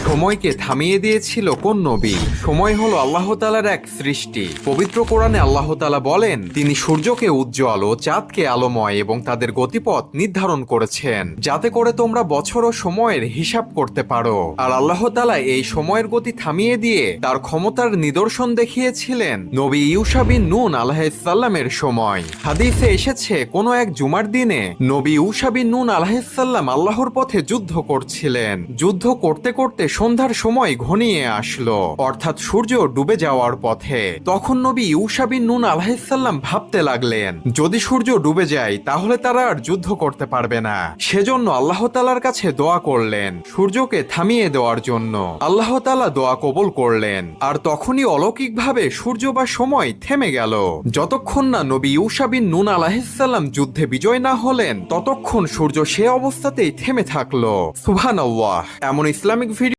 সময়কে থামিয়ে দিয়েছিল কোন নবী? সময় হলো আল্লাহ তাআলার এক সৃষ্টি। পবিত্র কোরআনে আল্লাহ তাআলা বলেন, তিনি সূর্যকে উজ্জ্বল ও চাঁদকে আলোময় এবং তাদের গতিপথ নির্ধারণ করেছেন, যাতে করে তোমরা বছর ও সময়ের হিসাব করতে পারো। আর আল্লাহ তাআলা এই সময়ের গতি থামিয়ে দিয়ে তার ক্ষমতার নিদর্শন দেখিয়েছিলেন নবী ইউশা বিন নুন আলাইহিস সালামের সময়। হাদিসে এসেছে, কোনো এক জুমার দিনে নবী ইউশা বিন নুন আলাইহিস সালাম আল্লাহর পথে যুদ্ধ করছিলেন। যুদ্ধ করতে করতে সন্ধ্যার সময় ঘনিয়ে আসলো, অর্থাৎ সূর্য ডুবে যাওয়ার পথে। তখন নবী ইউশা বিন নুন আলাইহিস সালাম ভাবতে লাগলেন, যদি সূর্য ডুবে যায় তাহলে তারা আর যুদ্ধ করতে পারবে না। সেজন্য আল্লাহ তাআলার কাছে দোয়া করলেন সূর্যকে থামিয়ে দেওয়ার জন্য। আল্লাহ তাআলা দোয়া কবুল করলেন, আর তখনই অলৌকিকভাবে সূর্য বা সময় থেমে গেল। যতক্ষণ না নবী ইউশা বিন নুন আলাইহিস সালাম যুদ্ধে বিজয় না হলেন, ততক্ষণ সূর্য সে অবস্থাতেই থেমে থাকলো। সুবহানাল্লাহ। এমন ইসলামিক ভিডিও